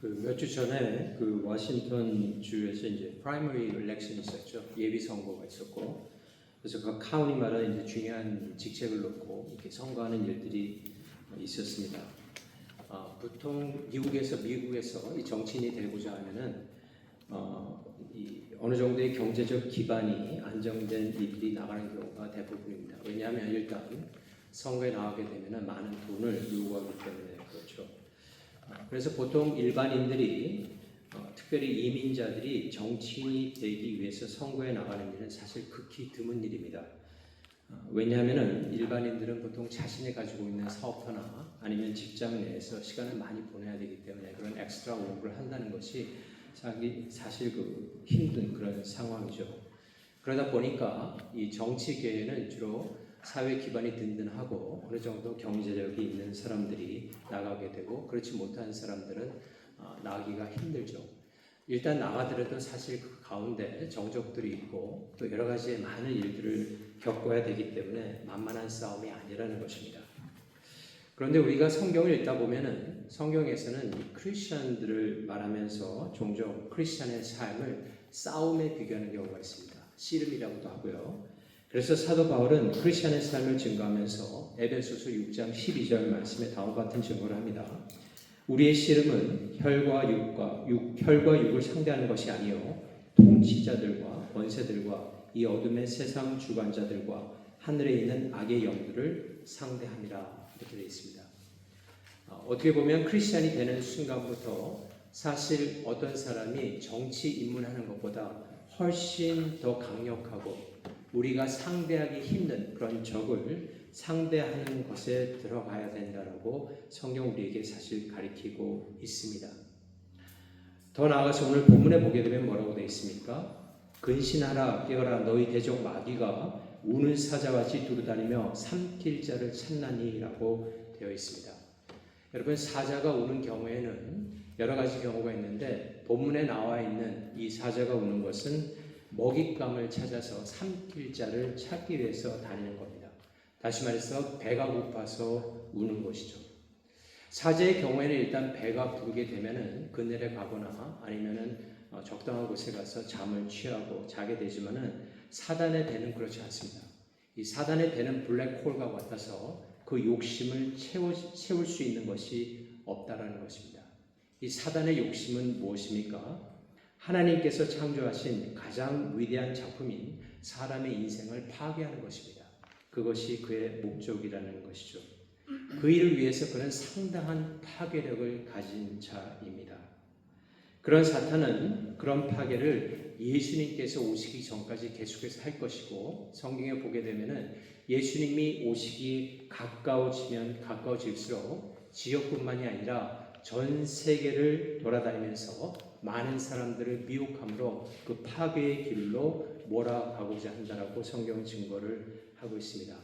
몇 주 전에 워싱턴 주에서 이제 프라이머리 일렉션이 있었죠. 예비 선거가 있었고, 그래서 그 카운티마다 이제 중요한 직책을 놓고 이렇게 선거하는 일들이 있었습니다. 보통 미국에서 이 정치인이 되고자 하면은 어느 정도의 경제적 기반이 안정된 일들이 나가는 경우가 대부분입니다. 왜냐하면 일단 선거에 나가게 되면은 많은 돈을 요구하기 때문에 그렇죠. 그래서 보통 일반인들이 특별히 이민자들이 정치인이 되기 위해서 선거에 나가는 일은 사실 극히 드문 일입니다. 왜냐하면 일반인들은 보통 자신이 가지고 있는 사업터나 아니면 직장 내에서 시간을 많이 보내야 되기 때문에 그런 엑스트라 워크를 한다는 것이 사실 힘든 그런 상황이죠. 그러다 보니까 이 정치계에는 주로 사회 기반이 든든하고 어느 정도 경제력이 있는 사람들이 나가게 되고, 그렇지 못한 사람들은 나가기가 힘들죠. 일단 나가더라도 사실 그 가운데 정적들이 있고 또 여러 가지의 많은 일들을 겪어야 되기 때문에 만만한 싸움이 아니라는 것입니다. 그런데 우리가 성경을 읽다 보면은 성경에서는 이 크리스천들을 말하면서 종종 크리스천의 삶을 싸움에 비교하는 경우가 있습니다. 씨름이라고도 하고요. 그래서 사도 바울은 크리스천의 삶을 증거하면서 에베소서 6장 12절 말씀에 다음과 같은 증거를 합니다. 우리의 씨름은 혈과 육을 상대하는 것이 아니요 통치자들과 권세들과 이 어둠의 세상 주관자들과 하늘에 있는 악의 영들을 상대함이라, 이렇게 되어 있습니다. 어떻게 보면 크리스천이 되는 순간부터 사실 어떤 사람이 정치 입문하는 것보다 훨씬 더 강력하고 우리가 상대하기 힘든 그런 적을 상대하는 것에 들어가야 된다라고 성경 우리에게 사실 가르치고 있습니다. 더 나아가서 오늘 본문에 보게 되면 뭐라고 되어 있습니까? 근신하라 깨어라 너희 대적 마귀가 우는 사자같이 두루다니며 삼킬 자를 찾나니 라고 되어 있습니다. 여러분, 사자가 우는 경우에는 여러 가지 경우가 있는데 본문에 나와 있는 이 사자가 우는 것은 먹잇감을 찾아서 삼킬 자를 찾기 위해서 다니는 겁니다. 다시 말해서 배가 고파서 우는 것이죠. 사자의 경우에는 일단 배가 부르게 되면은 그늘에 가거나 아니면은 적당한 곳에 가서 잠을 취하고 자게 되지만은 사단의 배는 그렇지 않습니다. 이 사단의 배는 블랙홀과 같아서 그 욕심을 채울 수 있는 것이 없다라는 것입니다. 이 사단의 욕심은 무엇입니까? 하나님께서 창조하신 가장 위대한 작품인 사람의 인생을 파괴하는 것입니다. 그것이 그의 목적이라는 것이죠. 그 일을 위해서 그는 상당한 파괴력을 가진 자입니다. 그런 사탄은 그런 파괴를 예수님께서 오시기 전까지 계속해서 할 것이고, 성경에 보게 되면은 예수님이 오시기 가까워지면 가까워질수록 지역뿐만이 아니라 전 세계를 돌아다니면서 많은 사람들을 미혹함으로 그 파괴의 길로 몰아가고자 한다라고 성경 증거를 하고 있습니다.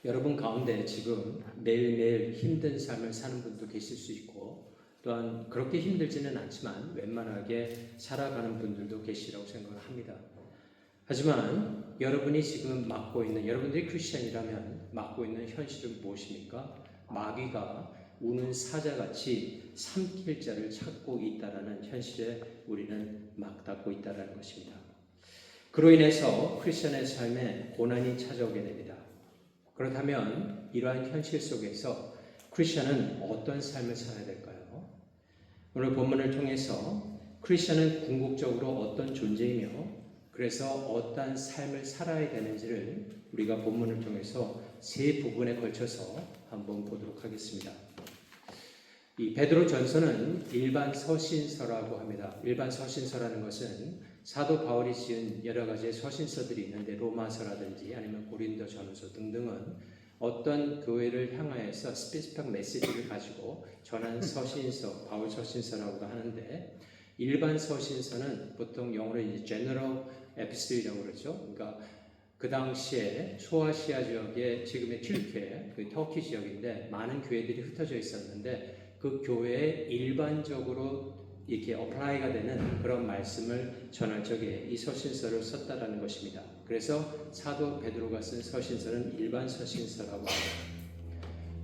여러분 가운데 지금 매일매일 힘든 삶을 사는 분도 계실 수 있고, 또한 그렇게 힘들지는 않지만 웬만하게 살아가는 분들도 계시라고 생각을 합니다. 하지만 여러분이 지금 여러분들이 크리스천이라면 맡고 있는 현실은 무엇입니까? 마귀가 우는 사자같이 삼킬 자를 찾고 있다라는 현실에 우리는 맞닿고 있다라는 것입니다. 그로 인해서 크리스천의 삶에 고난이 찾아오게 됩니다. 그렇다면 이러한 현실 속에서 크리스천은 어떤 삶을 살아야 될까요? 오늘 본문을 통해서 크리스천은 궁극적으로 어떤 존재이며 그래서 어떠한 삶을 살아야 되는지를 우리가 본문을 통해서 세 부분에 걸쳐서 한번 보도록 하겠습니다. 이 베드로 전서는 일반 서신서라고 합니다. 일반 서신서라는 것은 사도 바울이 지은 여러 가지의 서신서들이 있는데 로마서라든지 아니면 고린도 전서 등등은 어떤 교회를 향하여서 스페시픽 메시지를 가지고 전한 서신서, 바울 서신서라고도 하는데, 일반 서신서는 보통 영어로 이제 general epistle이라고 그러죠. 그러니까 그 당시에 소아시아 지역의 지금의 튀르키예, 그 터키 지역인데 많은 교회들이 흩어져 있었는데 그 교회에 일반적으로 이렇게 어플라이가 되는 그런 말씀을 전할 적에 이 서신서를 썼다라는 것입니다. 그래서 사도 베드로가 쓴 서신서는 일반 서신서라고 합니다.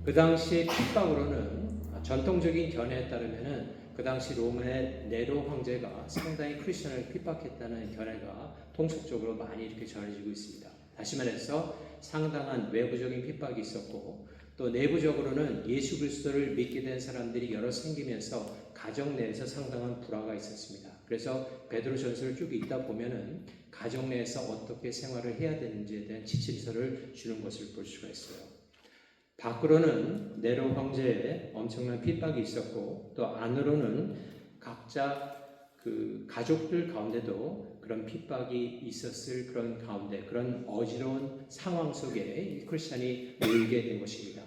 그 당시에 핍박으로는 전통적인 견해에 따르면은 그 당시 로마의 네로 황제가 상당히 크리스천을 핍박했다는 견해가 통속적으로 많이 이렇게 전해지고 있습니다. 다시 말해서 상당한 외부적인 핍박이 있었고 또 내부적으로는 예수 그리스도를 믿게 된 사람들이 여러 생기면서 가정 내에서 상당한 불화가 있었습니다. 그래서 베드로전서를 쭉 읽다 보면은 가정 내에서 어떻게 생활을 해야 되는지에 대한 지침서를 주는 것을 볼 수가 있어요. 밖으로는 네로 황제의 엄청난 핍박이 있었고 또 안으로는 각자 그 가족들 가운데도 그런 핍박이 있었을 그런 가운데 그런 어지러운 상황 속에 크리스천이 모이게 된 것입니다.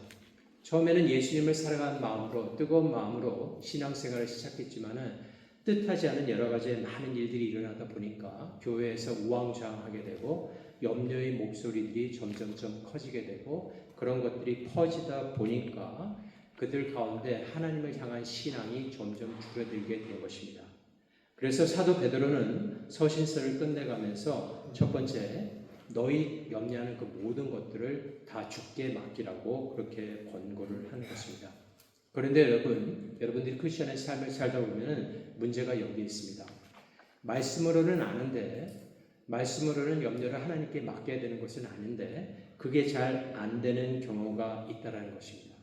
처음에는 예수님을 사랑하는 마음으로 뜨거운 마음으로 신앙생활을 시작했지만은 뜻하지 않은 여러 가지 많은 일들이 일어나다 보니까 교회에서 우왕좌왕하게 되고 염려의 목소리들이 점점점 커지게 되고 그런 것들이 퍼지다 보니까 그들 가운데 하나님을 향한 신앙이 점점 줄어들게 된 것입니다. 그래서 사도 베드로는 서신서를 끝내가면서 첫 번째 너희 염려하는 그 모든 것들을 다 주께 맡기라고 그렇게 권고를 하는 것입니다. 그런데 여러분들이 크리스천의 삶을 살다 보면 문제가 여기 있습니다. 말씀으로는 아는데 말씀으로는 염려를 하나님께 맡겨야 되는 것은 아닌데 그게 잘 안 되는 경우가 있다는 것입니다.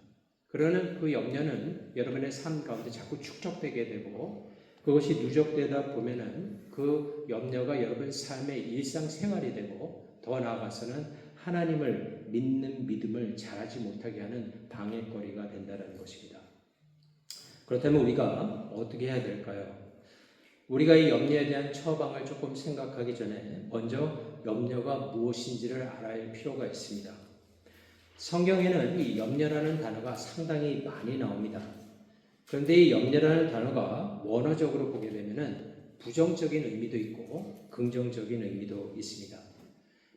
그러는 그 염려는 여러분의 삶 가운데 자꾸 축적되게 되고 그것이 누적되다 보면은 그 염려가 여러분 삶의 일상생활이 되고 더 나아가서는 하나님을 믿는 믿음을 잘하지 못하게 하는 방해거리가 된다는 것입니다. 그렇다면 우리가 어떻게 해야 될까요? 우리가 이 염려에 대한 처방을 조금 생각하기 전에 먼저 염려가 무엇인지를 알아야 할 필요가 있습니다. 성경에는 이 염려라는 단어가 상당히 많이 나옵니다. 그런데 이 염려라는 단어가 원어적으로 보게 되면은 부정적인 의미도 있고 긍정적인 의미도 있습니다.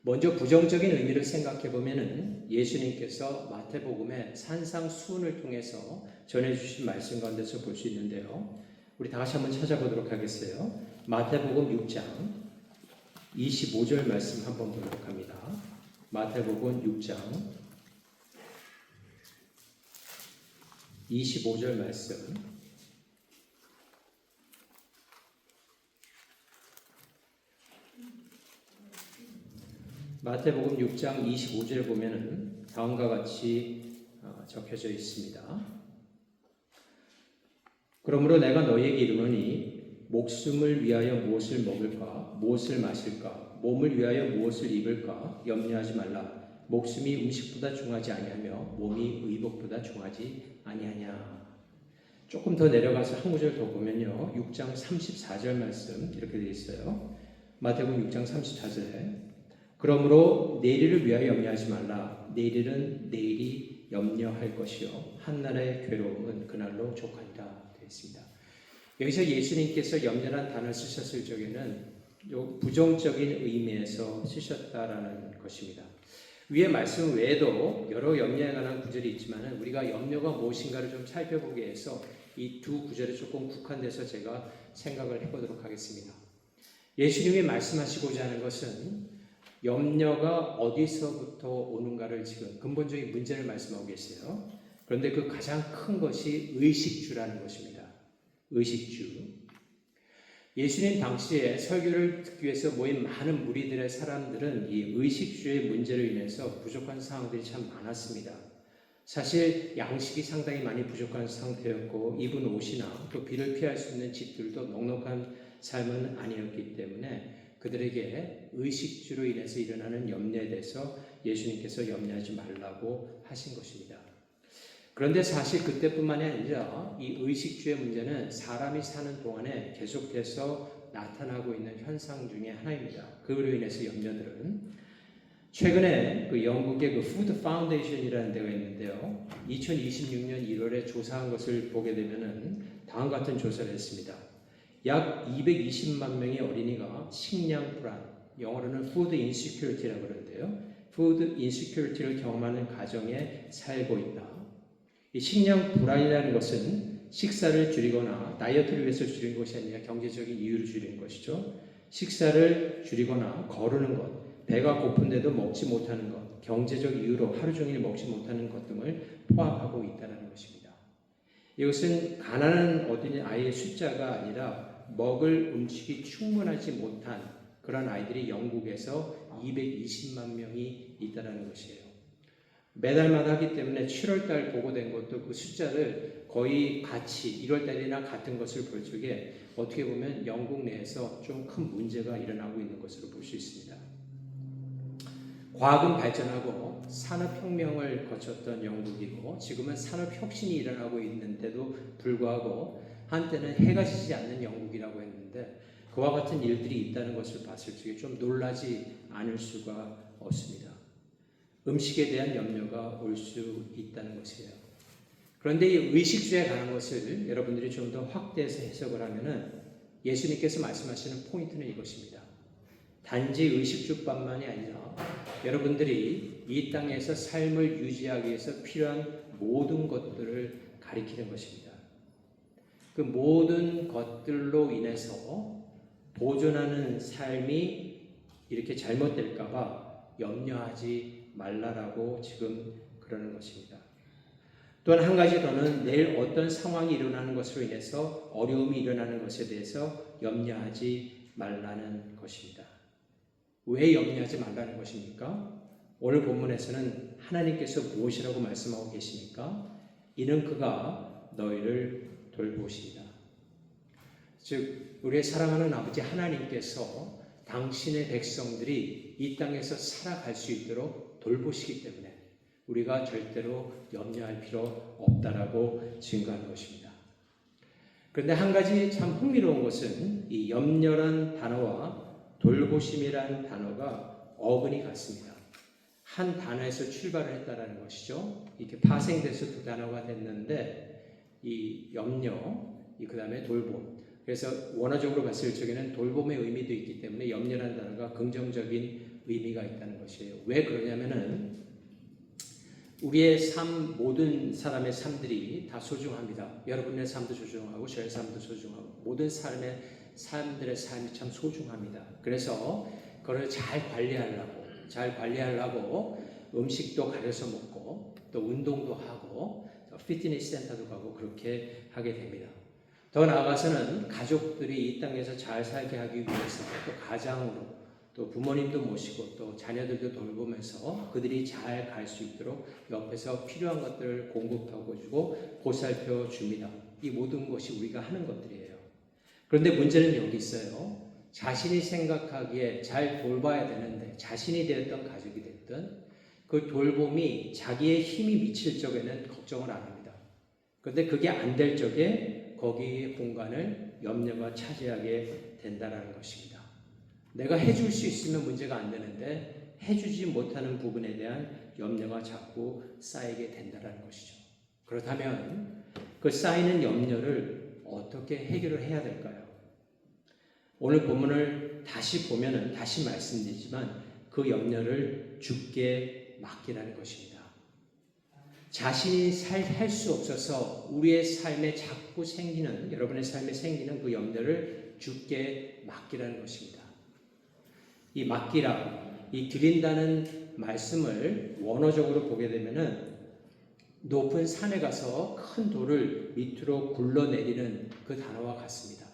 먼저 부정적인 의미를 생각해 보면은 예수님께서 마태복음의 산상수훈을 통해서 전해주신 말씀 가운데서 볼 수 있는데요. 우리 다 같이 한번 찾아보도록 하겠어요. 마태복음 6장 25절 말씀 한번 보도록 합니다. 마태복음 6장 25절 말씀. 마태복음 6장 25절에 보면은 다음과 같이 적혀져 있습니다. 그러므로 내가 너희에게 이르노니 목숨을 위하여 무엇을 먹을까 무엇을 마실까 몸을 위하여 무엇을 입을까 염려하지 말라. 목숨이 음식보다 중하지 아니하며 몸이 의복보다 중하지 아니하냐. 조금 더 내려가서 한 구절 더 보면요. 6장 34절 말씀 이렇게 되어 있어요. 마태복음 6장 34절에 그러므로 내일을 위하여 염려하지 말라. 내일은 내일이 염려할 것이요 한날의 괴로움은 그날로 족하리라 되어 있습니다. 여기서 예수님께서 염려란 단어를 쓰셨을 적에는 부정적인 의미에서 쓰셨다라는 것입니다. 위의 말씀 외에도 여러 염려에 관한 구절이 있지만 우리가 염려가 무엇인가를 좀 살펴보기 위해서 이 두 구절에 조금 국한돼서 제가 생각을 해보도록 하겠습니다. 예수님이 말씀하시고자 하는 것은 염려가 어디서부터 오는가를 지금 근본적인 문제를 말씀하고 계세요. 그런데 그 가장 큰 것이 의식주라는 것입니다. 의식주. 예수님 당시에 설교를 듣기 위해서 모인 많은 무리들의 사람들은 이 의식주의 문제로 인해서 부족한 상황들이 참 많았습니다. 사실 양식이 상당히 많이 부족한 상태였고 입은 옷이나 또 비를 피할 수 있는 집들도 넉넉한 삶은 아니었기 때문에 그들에게 의식주로 인해서 일어나는 염려에 대해서 예수님께서 염려하지 말라고 하신 것입니다. 그런데 사실 그때뿐만이 아니라 이 의식주의 문제는 사람이 사는 동안에 계속해서 나타나고 있는 현상 중에 하나입니다. 그로 인해서 염려들은 최근에 그 영국의 그 푸드 파운데이션이라는 데가 있는데요. 2026년 1월에 조사한 것을 보게 되면은 다음과 같은 조사를 했습니다. 약 220만 명의 어린이가 식량 불안, 영어로는 food insecurity라고 그러는데요. food insecurity를 경험하는 가정에 살고 있다. 이 식량 불안이라는 것은 식사를 줄이거나 다이어트를 위해서 줄이는 것이 아니라 경제적인 이유로 줄이는 것이죠. 식사를 줄이거나 거르는 것, 배가 고픈데도 먹지 못하는 것, 경제적 이유로 하루 종일 먹지 못하는 것 등을 포함하고 있다는 것입니다. 이것은 가난한 어린이 아이의 숫자가 아니라 먹을 음식이 충분하지 못한 그런 아이들이 영국에서 220만 명이 있다는 것이에요. 매달마다 하기 때문에 7월달 보고된 것도 그 숫자를 거의 같이 1월달이나 같은 것을 볼 적에 어떻게 보면 영국 내에서 좀 큰 문제가 일어나고 있는 것으로 볼 수 있습니다. 과학은 발전하고 산업혁명을 거쳤던 영국이고 지금은 산업혁신이 일어나고 있는데도 불구하고 한때는 해가 지지 않는 영국이라고 했는데 그와 같은 일들이 있다는 것을 봤을 적에 좀 놀라지 않을 수가 없습니다. 음식에 대한 염려가 올 수 있다는 것이에요. 그런데 이 의식주에 관한 것을 여러분들이 좀 더 확대해서 해석을 하면은 예수님께서 말씀하시는 포인트는 이것입니다. 단지 의식주뿐만이 아니라 여러분들이 이 땅에서 삶을 유지하기 위해서 필요한 모든 것들을 가리키는 것입니다. 그 모든 것들로 인해서 보존하는 삶이 이렇게 잘못될까봐 염려하지 말라라고 지금 그러는 것입니다. 또한 한 가지 더는 내일 어떤 상황이 일어나는 것으로 인해서 어려움이 일어나는 것에 대해서 염려하지 말라는 것입니다. 왜 염려하지 말라는 것입니까? 오늘 본문에서는 하나님께서 무엇이라고 말씀하고 계십니까? 이는 그가 너희를 돌보시리라. 즉 우리의 사랑하는 아버지 하나님께서 당신의 백성들이 이 땅에서 살아갈 수 있도록 돌보시기 때문에 우리가 절대로 염려할 필요 없다라고 증거하는 것입니다. 그런데 한 가지 참 흥미로운 것은 이 염려란 단어와 돌보심이라는 단어가 어근이 같습니다. 한 단어에서 출발을 했다라는 것이죠. 이렇게 파생돼서 두 단어가 됐는데 이 염려, 그 다음에 돌봄. 그래서 원어적으로 봤을 적에는 돌봄의 의미도 있기 때문에 염려라는 단어가 긍정적인 의미가 있다는 것이에요. 왜 그러냐면은 우리의 삶, 모든 사람의 삶들이 다 소중합니다. 여러분의 삶도 소중하고 저의 삶도 소중하고 모든 사람들의 삶이 참 소중합니다. 그래서 그걸 잘 관리하려고 음식도 가려서 먹고 또 운동도 하고 피트니스 센터도 가고 그렇게 하게 됩니다. 더 나아가서는 가족들이 이 땅에서 잘 살게 하기 위해서 또 가장으로 또 부모님도 모시고 또 자녀들도 돌보면서 그들이 잘 갈 수 있도록 옆에서 필요한 것들을 공급하고 주고 보살펴 줍니다. 이 모든 것이 우리가 하는 것들이에요. 그런데 문제는 여기 있어요. 자신이 생각하기에 잘 돌봐야 되는데 자신이 되었던 가족이 됐든 그 돌봄이 자기의 힘이 미칠 적에는 걱정을 안 합니다. 그런데 그게 안 될 적에 거기의 공간을 염려가 차지하게 된다는 것입니다. 내가 해줄 수 있으면 문제가 안 되는데 해주지 못하는 부분에 대한 염려가 자꾸 쌓이게 된다는 것이죠. 그렇다면 그 쌓이는 염려를 어떻게 해결을 해야 될까요? 오늘 본문을 다시 보면은 다시 말씀드리지만 그 염려를 주께 맡기라는 것입니다. 자신이 할 수 없어서 우리의 삶에 자꾸 생기는 여러분의 삶에 생기는 그 염려를 주께 맡기라는 것입니다. 이 맡기라, 이 드린다는 말씀을 원어적으로 보게 되면은 높은 산에 가서 큰 돌을 밑으로 굴러내리는 그 단어와 같습니다.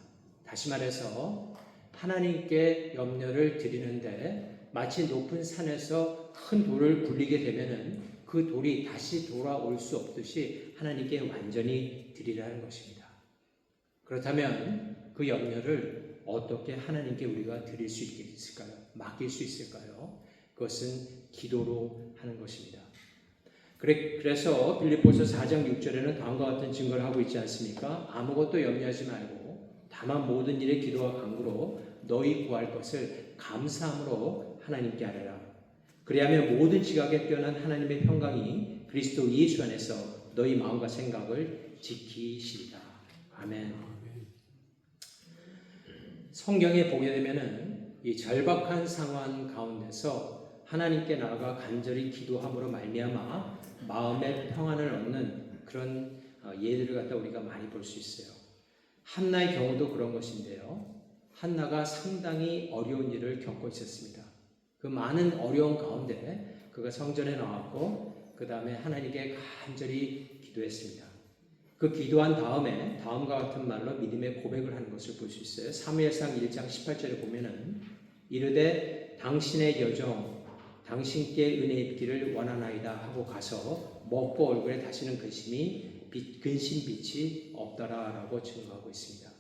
다시 말해서 하나님께 염려를 드리는데 마치 높은 산에서 큰 돌을 굴리게 되면은 그 돌이 다시 돌아올 수 없듯이 하나님께 완전히 드리라는 것입니다. 그렇다면 그 염려를 어떻게 하나님께 우리가 드릴 수 있을까요? 맡길 수 있을까요? 그것은 기도로 하는 것입니다. 그래서 빌립보서 4장 6절에는 다음과 같은 증거를 하고 있지 않습니까? 아무것도 염려하지 말고 다만 모든 일에 기도와 간구로 너희 구할 것을 감사함으로 하나님께 아뢰라. 그리하면 모든 지각에 뛰어난 하나님의 평강이 그리스도 예수 안에서 너희 마음과 생각을 지키시리라. 아멘. 성경에 보게 되면은 이 절박한 상황 가운데서 하나님께 나아가 간절히 기도함으로 말미암아 마음의 평안을 얻는 그런 예들을 갖다 우리가 많이 볼 수 있어요. 한나의 경우도 그런 것인데요. 한나가 상당히 어려운 일을 겪고 있었습니다. 그 많은 어려운 가운데 그가 성전에 나왔고 그 다음에 하나님께 간절히 기도했습니다. 그 기도한 다음에 다음과 같은 말로 믿음의 고백을 하는 것을 볼 수 있어요. 사무엘상 1장 18절에 보면은 이르되 당신의 여정 당신께 은혜 입기를 원하나이다 하고 가서 먹고 얼굴에 다시는 근심빛이 없더라라고 증거하고 있습니다.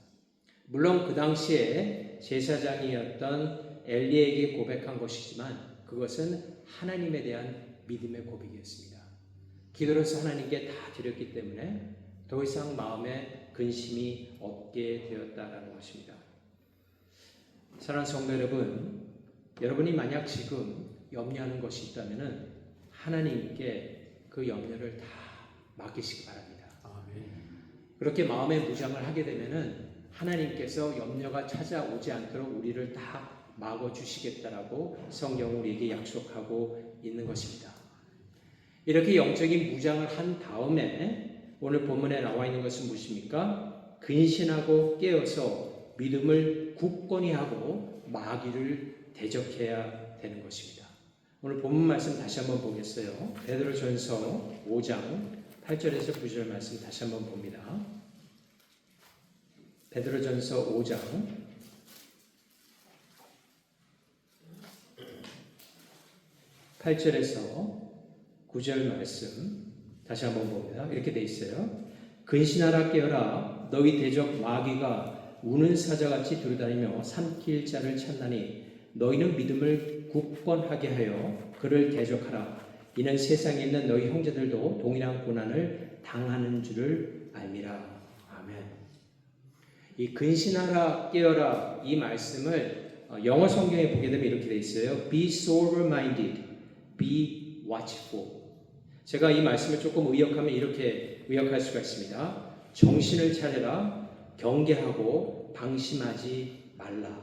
물론 그 당시에 제사장이었던 엘리에게 고백한 것이지만 그것은 하나님에 대한 믿음의 고백이었습니다. 기도로서 하나님께 다 드렸기 때문에 더 이상 마음에 근심이 없게 되었다라는 것입니다. 사랑하는 성도 여러분, 여러분이 만약 지금 염려하는 것이 있다면 하나님께 그 염려를 다 맡기시기 바랍니다. 아멘. 그렇게 마음의 무장을 하게 되면 하나님께서 염려가 찾아오지 않도록 우리를 다 막아주시겠다라고 성경은 우리에게 약속하고 있는 것입니다. 이렇게 영적인 무장을 한 다음에 오늘 본문에 나와 있는 것은 무엇입니까? 근신하고 깨어서 믿음을 굳건히 하고 마귀를 대적해야 되는 것입니다. 오늘 본문 말씀 다시 한번 보겠어요. 베드로전서 5장 8절에서 9절 말씀 다시 한번 봅니다. 베드로전서 5장 8절에서 9절 말씀 다시 한번 봅니다. 이렇게 돼 있어요. 근신하라 깨어라 너희 대적 마귀가 우는 사자같이 두루다니며 삼킬 자를 찾나니 너희는 믿음을 굳건하게 하여 그를 대적하라. 이는 세상에 있는 너희 형제들도 동일한 고난을 당하는 줄을 알미라. 아멘. 이 근신하라 깨어라 이 말씀을 영어 성경에 보게 되면 이렇게 돼 있어요. Be sober minded, be watchful. 제가 이 말씀을 조금 의역하면 이렇게 의역할 수가 있습니다. 정신을 차려라, 경계하고 방심하지 말라.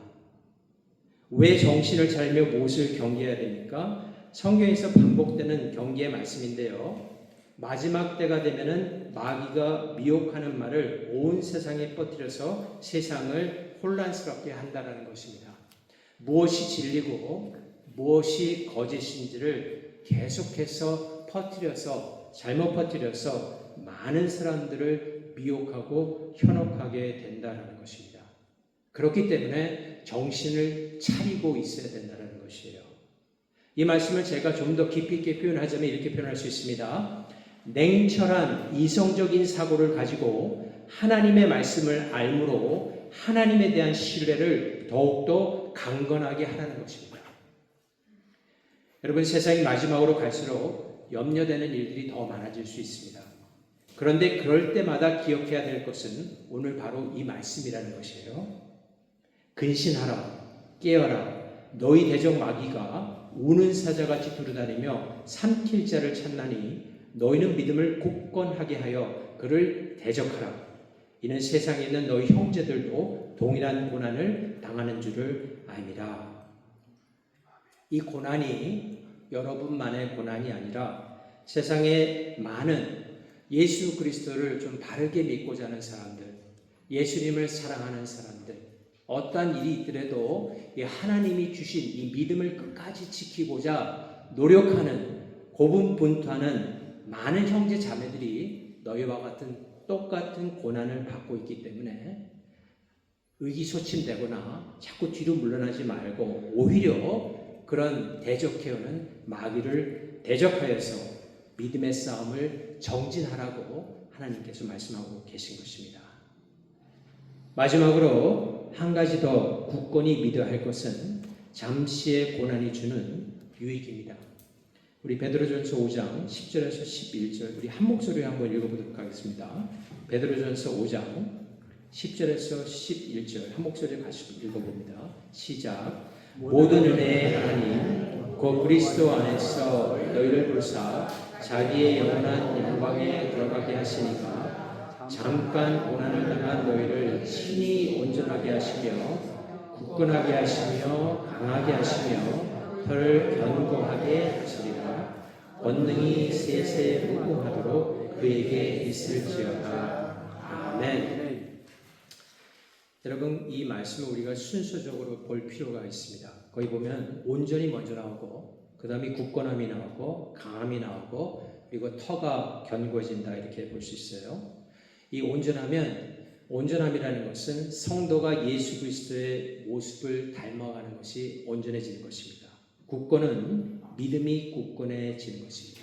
왜 정신을 차리며 무엇을 경계해야 됩니까? 성경에서 반복되는 경계의 말씀인데요. 마지막 때가 되면은 마귀가 미혹하는 말을 온 세상에 퍼뜨려서 세상을 혼란스럽게 한다는 것입니다. 무엇이 진리고 무엇이 거짓인지를 계속해서 퍼뜨려서 잘못 퍼뜨려서 많은 사람들을 미혹하고 현혹하게 된다는 것입니다. 그렇기 때문에 정신을 차리고 있어야 된다는 것이에요. 이 말씀을 제가 좀 더 깊이 있게 표현하자면 이렇게 표현할 수 있습니다. 냉철한 이성적인 사고를 가지고 하나님의 말씀을 알므로 하나님에 대한 신뢰를 더욱더 강건하게 하라는 것입니다. 여러분, 세상이 마지막으로 갈수록 염려되는 일들이 더 많아질 수 있습니다. 그런데 그럴 때마다 기억해야 될 것은 오늘 바로 이 말씀이라는 것이에요. 근신하라, 깨어라, 너희 대적 마귀가 우는 사자같이 두루다니며 삼킬 자를 찾나니 너희는 믿음을 굳건하게 하여 그를 대적하라. 이는 세상에 있는 너희 형제들도 동일한 고난을 당하는 줄을 압니다. 이 고난이 여러분만의 고난이 아니라 세상에 많은 예수 그리스도를 좀 바르게 믿고자 하는 사람들, 예수님을 사랑하는 사람들, 어떠한 일이 있더라도 하나님이 주신 이 믿음을 끝까지 지키고자 노력하는, 고분분투하는 많은 형제 자매들이 너희와 같은 똑같은 고난을 받고 있기 때문에 의기소침되거나 자꾸 뒤로 물러나지 말고 오히려 그런 대적해오는 마귀를 대적하여서 믿음의 싸움을 정진하라고 하나님께서 말씀하고 계신 것입니다. 마지막으로 한 가지 더 굳건히 믿어야 할 것은 잠시의 고난이 주는 유익입니다. 우리 베드로전서 5장 10절에서 11절 우리 한 목소리로 한번 읽어보도록 하겠습니다. 베드로전서 5장 10절에서 11절 한 목소리로 같이 읽어봅니다. 시작. 모든 은혜의 하나님 곧 그리스도 안에서 너희를 부르사 자기의 영원한 영광에 들어가게 하시니까 잠깐 고난을 당한 너희를 친히 온전하게 하시며 굳건하게 하시며 강하게 하시며 혀를 견고하게 하시리라. 권능이 세세 무궁하도록 그에게 있을지어다. 아멘. 여러분, 이 말씀을 우리가 순서적으로 볼 필요가 있습니다. 거기 보면 온전히 먼저 나오고 그 다음에 굳건함이 나오고 강함이 나오고 그리고 터가 견고해진다 이렇게 볼 수 있어요. 이 온전함이라는 것은 성도가 예수 그리스도의 모습을 닮아가는 것이 온전해지는 것입니다. 굳건은 믿음이 굳건해지는 것입니다.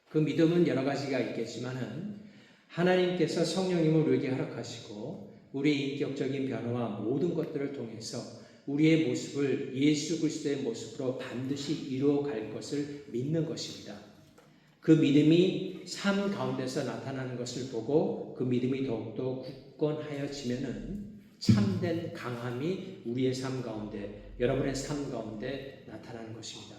그 믿음은 여러 가지가 있겠지만은 하나님께서 성령님을 우리에게 허락하시고 우리의 인격적인 변화와 모든 것들을 통해서 우리의 모습을 예수 그리스도의 모습으로 반드시 이루어갈 것을 믿는 것입니다. 그 믿음이 삶 가운데서 나타나는 것을 보고 그 믿음이 더욱더 굳건하여지면은 참된 강함이 우리의 삶 가운데, 여러분의 삶 가운데 나타나는 것입니다.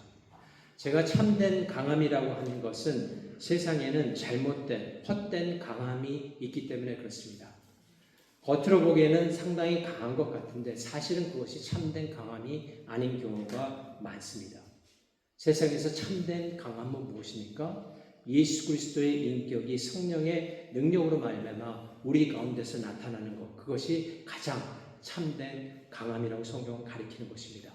제가 참된 강함이라고 하는 것은 세상에는 잘못된, 헛된 강함이 있기 때문에 그렇습니다. 겉으로 보기에는 상당히 강한 것 같은데 사실은 그것이 참된 강함이 아닌 경우가 많습니다. 세상에서 참된 강함은 무엇입니까? 예수 그리스도의 인격이 성령의 능력으로 말미암아 우리 가운데서 나타나는 것, 그것이 가장 참된 강함이라고 성경은 가리키는 것입니다.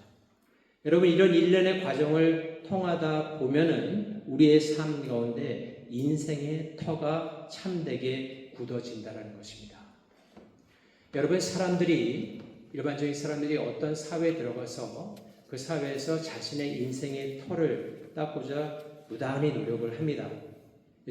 여러분, 이런 일련의 과정을 통하다 보면은 우리의 삶 가운데 인생의 터가 참되게 굳어진다는 것입니다. 여러분, 일반적인 사람들이 어떤 사회에 들어가서 그 사회에서 자신의 인생의 터를 닦고자 부단히 노력을 합니다.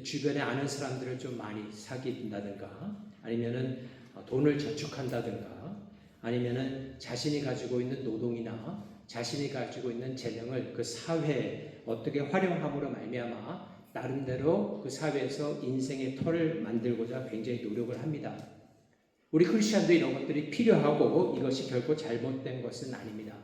주변에 아는 사람들을 좀 많이 사귄다든가, 아니면은 돈을 저축한다든가, 아니면은 자신이 가지고 있는 노동이나 자신이 가지고 있는 재능을 그 사회에 어떻게 활용함으로 말미암아 나름대로 그 사회에서 인생의 터를 만들고자 굉장히 노력을 합니다. 우리 크리스천도 이런 것들이 필요하고 이것이 결코 잘못된 것은 아닙니다.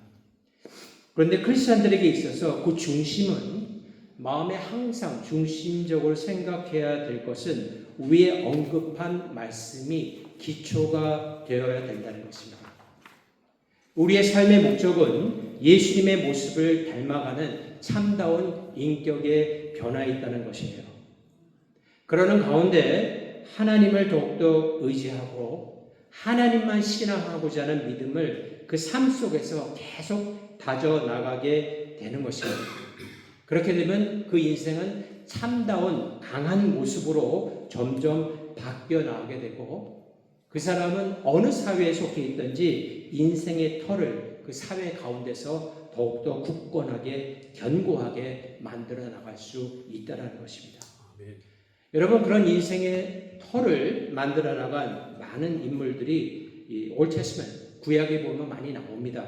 그런데 크리스천들에게 있어서 그 중심은 마음에 항상 중심적으로 생각해야 될 것은 위에 언급한 말씀이 기초가 되어야 된다는 것입니다. 우리의 삶의 목적은 예수님의 모습을 닮아가는 참다운 인격의 변화에 있다는 것이에요. 그러는 가운데 하나님을 더욱더 의지하고 하나님만 신앙하고자 하는 믿음을 그 삶 속에서 계속 다져나가게 되는 것입니다. 그렇게 되면 그 인생은 참다운 강한 모습으로 점점 바뀌어 나가게 되고 그 사람은 어느 사회에 속해 있든지 인생의 터를 그 사회 가운데서 더욱더 굳건하게 견고하게 만들어 나갈 수 있다는 것입니다. 아멘. 여러분, 그런 인생의 터를 만들어 나간 많은 인물들이 이 올 테스트먼트 구약에 보면 많이 나옵니다.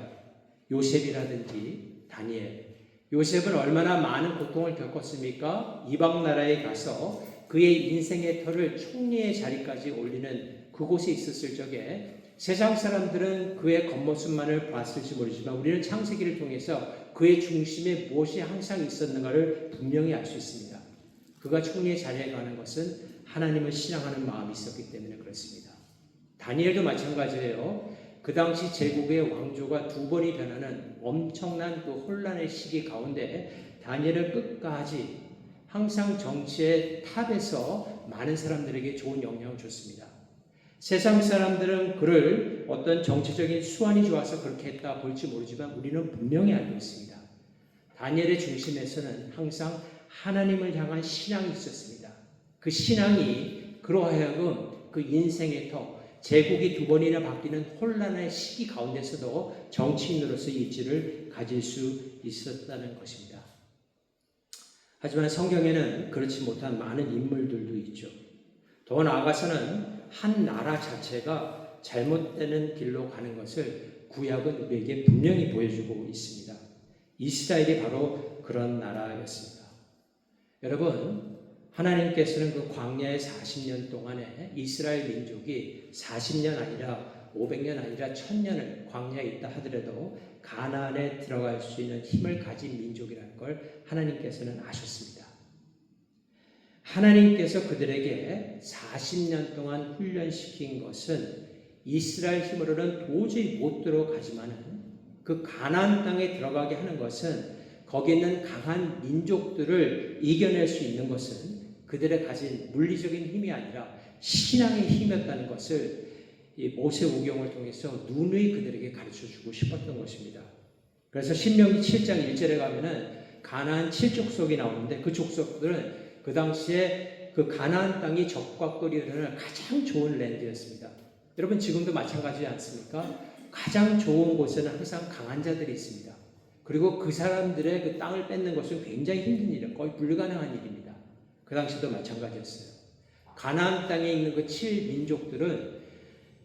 요셉이라든지 다니엘. 요셉은 얼마나 많은 고통을 겪었습니까? 이방 나라에 가서 그의 인생의 터를 총리의 자리까지 올리는 그곳에 있었을 적에 세상 사람들은 그의 겉모습만을 봤을지 모르지만 우리는 창세기를 통해서 그의 중심에 무엇이 항상 있었는가를 분명히 알 수 있습니다. 그가 총리의 자리에 가는 것은 하나님을 신앙하는 마음이 있었기 때문에 그렇습니다. 다니엘도 마찬가지예요. 그 당시 제국의 왕조가 두 번이 변하는 엄청난 그 혼란의 시기 가운데 다니엘은 끝까지 항상 정치의 탑에서 많은 사람들에게 좋은 영향을 줬습니다. 세상 사람들은 그를 어떤 정치적인 수완이 좋아서 그렇게 했다 볼지 모르지만 우리는 분명히 알고 있습니다. 다니엘의 중심에서는 항상 하나님을 향한 신앙이 있었습니다. 그 신앙이 그로 하여금 그 인생의 터, 제국이 두 번이나 바뀌는 혼란의 시기 가운데서도 정치인으로서의 입지를 가질 수 있었다는 것입니다. 하지만 성경에는 그렇지 못한 많은 인물들도 있죠. 더 나아가서는 한 나라 자체가 잘못되는 길로 가는 것을 구약은 우리에게 분명히 보여주고 있습니다. 이스라엘이 바로 그런 나라였습니다. 여러분, 하나님께서는 그 광야의 40년 동안에 이스라엘 민족이 40년 아니라 500년 아니라 1000년을 광야에 있다 하더라도 가나안에 들어갈 수 있는 힘을 가진 민족이라는 걸 하나님께서는 아셨습니다. 하나님께서 그들에게 40년 동안 훈련시킨 것은 이스라엘 힘으로는 도저히 못 들어가지만은 그 가나안 땅에 들어가게 하는 것은 거기 있는 강한 민족들을 이겨낼 수 있는 것은 그들의 가진 물리적인 힘이 아니라 신앙의 힘이었다는 것을 이 모세오경을 통해서 누누이 그들에게 가르쳐주고 싶었던 것입니다. 그래서 신명기 7장 1절에 가면은 가나안 7족속이 나오는데 그 족속들은 그 당시에 그 가나안 땅이 적과 꿀이는 가장 좋은 랜드였습니다. 여러분 지금도 마찬가지지 않습니까? 가장 좋은 곳에는 항상 강한 자들이 있습니다. 그리고 그 사람들의 그 땅을 뺏는 것은 굉장히 힘든 일이에요. 거의 불가능한 일입니다. 그 당시도 마찬가지였어요. 가나안 땅에 있는 그 7민족들은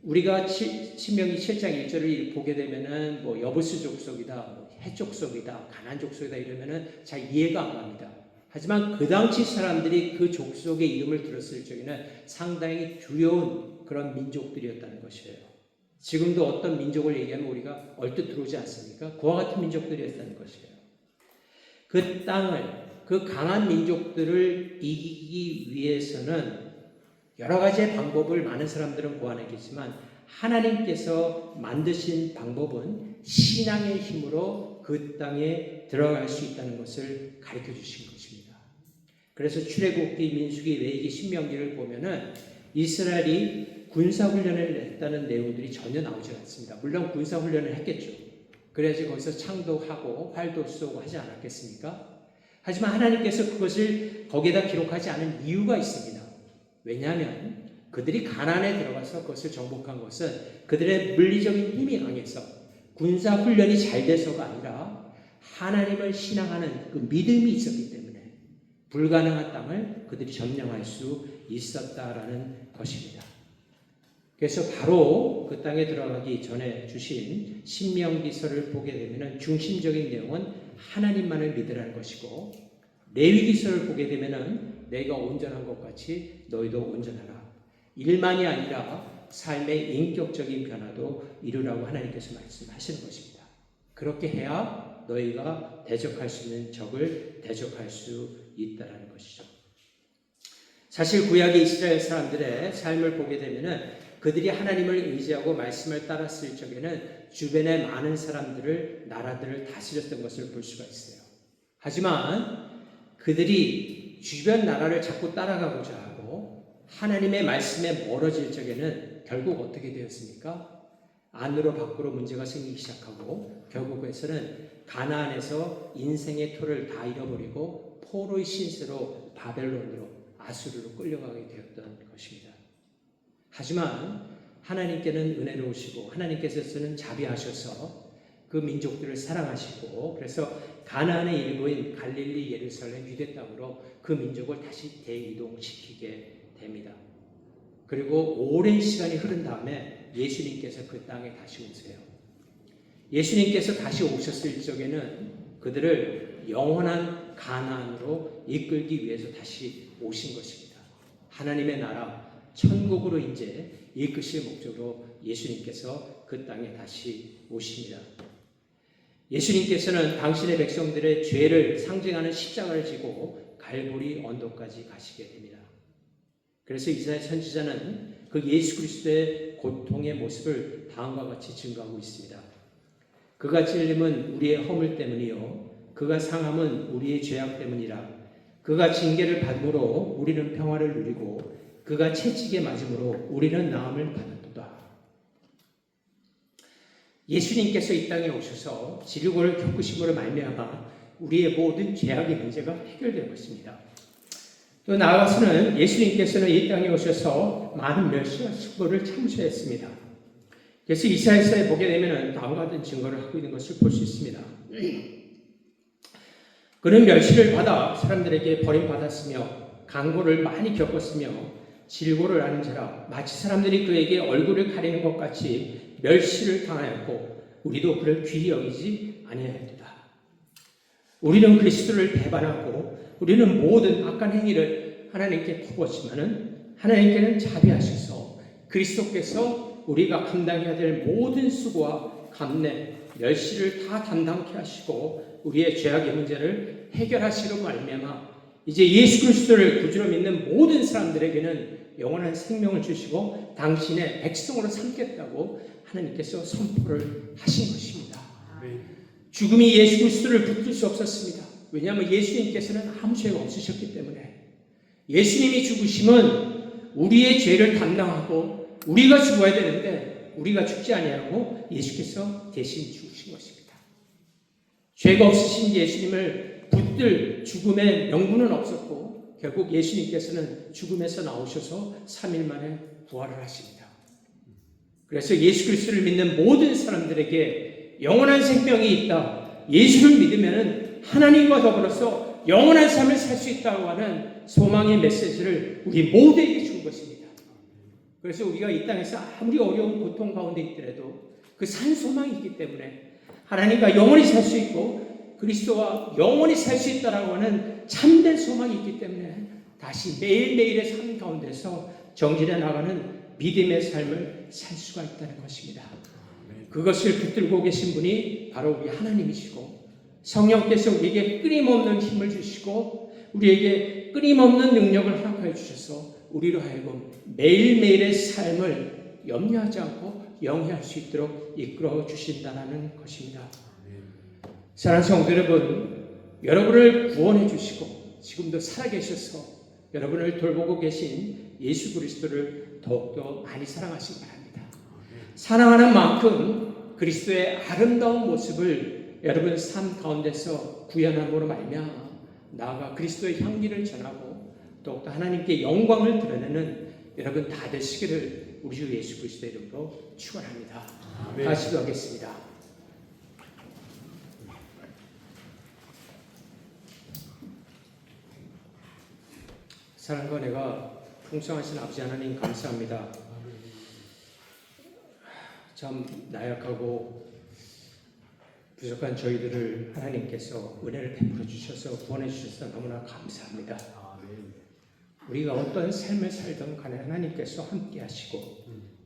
우리가 신명기 7장 1절을 보게 되면은 뭐 여부스 족속이다, 뭐 헷 족속이다, 가나안 족속이다 이러면은 잘 이해가 안 갑니다. 하지만 그 당시 사람들이 그 족속의 이름을 들었을 적에는 상당히 두려운 그런 민족들이었다는 것이에요. 지금도 어떤 민족을 얘기하면 우리가 얼뜻 들어오지 않습니까? 그와 같은 민족들이었다는 것이에요. 그 땅을, 그 강한 민족들을 이기기 위해서는 여러 가지의 방법을 많은 사람들은 고안하겠지만 하나님께서 만드신 방법은 신앙의 힘으로 그 땅에 들어갈 수 있다는 것을 가르쳐 주신 것입니다. 그래서 출애굽기, 민수기, 레위기, 신명기를 보면은 이스라엘이 군사훈련을 했다는 내용들이 전혀 나오지 않습니다. 물론 군사훈련을 했겠죠. 그래야지 거기서 창도 하고 활도 쏘고 하지 않았겠습니까? 하지만 하나님께서 그것을 거기에다 기록하지 않은 이유가 있습니다. 왜냐하면 그들이 가나안에 들어가서 그것을 정복한 것은 그들의 물리적인 힘이 강해서 군사훈련이 잘 돼서가 아니라 하나님을 신앙하는 그 믿음이 있었기 때문에 불가능한 땅을 그들이 점령할 수 있었다라는 것입니다. 그래서 바로 그 땅에 들어가기 전에 주신 신명기서를 보게 되면 중심적인 내용은 하나님만을 믿으라는 것이고 레위기서를 보게 되면 내가 온전한 것 같이 너희도 온전하라. 일만이 아니라 삶의 인격적인 변화도 이루라고 하나님께서 말씀하시는 것입니다. 그렇게 해야 너희가 대적할 수 있는 적을 대적할 수 있다는 것이죠. 사실 구약의 이스라엘 사람들의 삶을 보게 되면 그들이 하나님을 의지하고 말씀을 따랐을 적에는 주변의 많은 사람들을, 나라들을 다스렸던 것을 볼 수가 있어요. 하지만 그들이 주변 나라를 자꾸 따라가고자 하고 하나님의 말씀에 멀어질 적에는 결국 어떻게 되었습니까? 안으로 밖으로 문제가 생기기 시작하고 결국에서는 가나안에서 인생의 토를 다 잃어버리고 포로의 신세로 바벨론으로 아수르로 끌려가게 되었던 것입니다. 하지만 하나님께는 은혜로우시고 하나님께서는 자비하셔서 그 민족들을 사랑하시고 그래서 가나안의 일부인 갈릴리, 예루살렘, 유대 땅으로 그 민족을 다시 대이동시키게 됩니다. 그리고 오랜 시간이 흐른 다음에 예수님께서 그 땅에 다시 오세요. 예수님께서 다시 오셨을 적에는 그들을 영원한 가나안으로 이끌기 위해서 다시 오신 것입니다. 하나님의 나라, 천국으로 이제 이끄실 목적으로 예수님께서 그 땅에 다시 오십니다. 예수님께서는 당신의 백성들의 죄를 상징하는 십자가를 지고 갈보리 언덕까지 가시게 됩니다. 그래서 이사야 선지자는 그 예수 그리스도의 고통의 모습을 다음과 같이 증거하고 있습니다. 그가 찔림은 우리의 허물 때문이요 그가 상함은 우리의 죄악 때문이라. 그가 징계를 받음으로 우리는 평화를 누리고 그가 채찍에 맞음으로 우리는 나음을 받았도다. 예수님께서 이 땅에 오셔서 지류고를 겪으심으로 말미암아 우리의 모든 죄악의 문제가 해결된 것입니다. 또 나아가서는 예수님께서는 이 땅에 오셔서 많은 멸시와 수고를 참으셨습니다. 그래서 이사야서에 보게 되면 다음과 같은 증거를 하고 있는 것을 볼 수 있습니다. 그는 멸시를 받아 사람들에게 버림받았으며 강고를 많이 겪었으며 질고를 하는 자라 마치 사람들이 그에게 얼굴을 가리는 것 같이 멸시를 당하였고 우리도 그를 귀히 여기지 아니하였도다. 우리는 그리스도를 배반하고 우리는 모든 악한 행위를 하나님께 퍼부었지만은 하나님께는 자비하셔서 그리스도께서 우리가 감당해야 될 모든 수고와 감내, 멸시를 다 담당케 하시고 우리의 죄악의 문제를 해결하시려고 말미암아 이제 예수 그리스도를 구주로 믿는 모든 사람들에게는 영원한 생명을 주시고 당신의 백성으로 삼겠다고 하나님께서 선포를 하신 것입니다. 죽음이 예수 그리스도를 붙들 수 없었습니다. 왜냐하면 예수님께서는 아무 죄가 없으셨기 때문에 예수님이 죽으심은 우리의 죄를 담당하고 우리가 죽어야 되는데 우리가 죽지 아니하고 예수께서 대신 죽으신 것입니다. 죄가 없으신 예수님을 붙들 죽음의 명분은 없었고 결국 예수님께서는 죽음에서 나오셔서 3일 만에 부활을 하십니다. 그래서 예수 그리스도를 믿는 모든 사람들에게 영원한 생명이 있다. 예수를 믿으면 하나님과 더불어서 영원한 삶을 살 수 있다고 하는 소망의 메시지를 우리 모두에게 준 것입니다. 그래서 우리가 이 땅에서 아무리 어려운 고통 가운데 있더라도 그 산 소망이 있기 때문에 하나님과 영원히 살 수 있고 그리스도와 영원히 살 수 있다라고 하는 참된 소망이 있기 때문에 다시 매일매일의 삶 가운데서 정진해 나가는 믿음의 삶을 살 수가 있다는 것입니다. 그것을 붙들고 계신 분이 바로 우리 하나님이시고 성령께서 우리에게 끊임없는 힘을 주시고 우리에게 끊임없는 능력을 허락하여 주셔서 우리로 하여금 매일매일의 삶을 염려하지 않고 영위할 수 있도록 이끌어 주신다는 것입니다. 사랑하는 성도 여러분, 여러분을 구원해 주시고 지금도 살아계셔서 여러분을 돌보고 계신 예수 그리스도를 더욱더 많이 사랑하시기 바랍니다. 사랑하는 만큼 그리스도의 아름다운 모습을 여러분 삶 가운데서 구현함으로 말미암아 나아가 그리스도의 향기를 전하고 더욱더 하나님께 영광을 드러내는 여러분 다 되시기를 우리 주 예수 그리스도의 이름으로 축원합니다. 다시 기도하겠습니다. 사랑과 내가 풍성하신 아버지 하나님 감사합니다. 참 나약하고 부족한 저희들을 하나님께서 은혜를 베풀어 주셔서 구원해 주셔서 너무나 감사합니다. 우리가 어떤 삶을 살든 간에 하나님께서 함께 하시고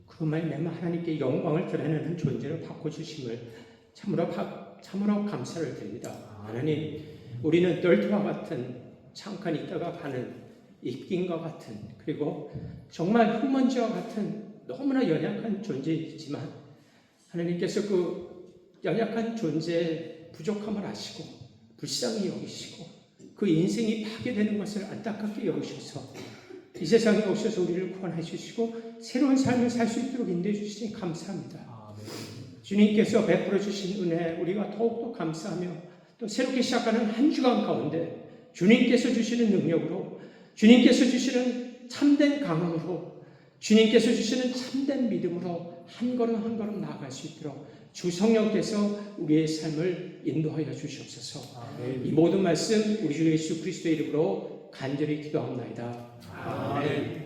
그 말미암아 하나님께 영광을 드러내는 존재로 바꿔주심을 참으로 감사를 드립니다. 하나님, 우리는 널트와 같은 잠깐 있다가 가는 입김과 같은 그리고 정말 흙먼지와 같은 너무나 연약한 존재이지만 하나님께서 그 연약한 존재의 부족함을 아시고 불쌍히 여기시고 그 인생이 파괴되는 것을 안타깝게 여기셔서 이 세상에 오셔서 우리를 구원해 주시고 새로운 삶을 살 수 있도록 인도해 주시니 감사합니다. 주님께서 베풀어 주신 은혜 우리가 더욱더 감사하며 또 새롭게 시작하는 한 주간 가운데 주님께서 주시는 능력으로 주님께서 주시는 참된 강함으로 주님께서 주시는 참된 믿음으로 한 걸음 한 걸음 나아갈 수 있도록 주 성령께서 우리의 삶을 인도하여 주시옵소서. 이 모든 말씀 우리 주 예수 그리스도의 이름으로 간절히 기도합나이다. 아멘.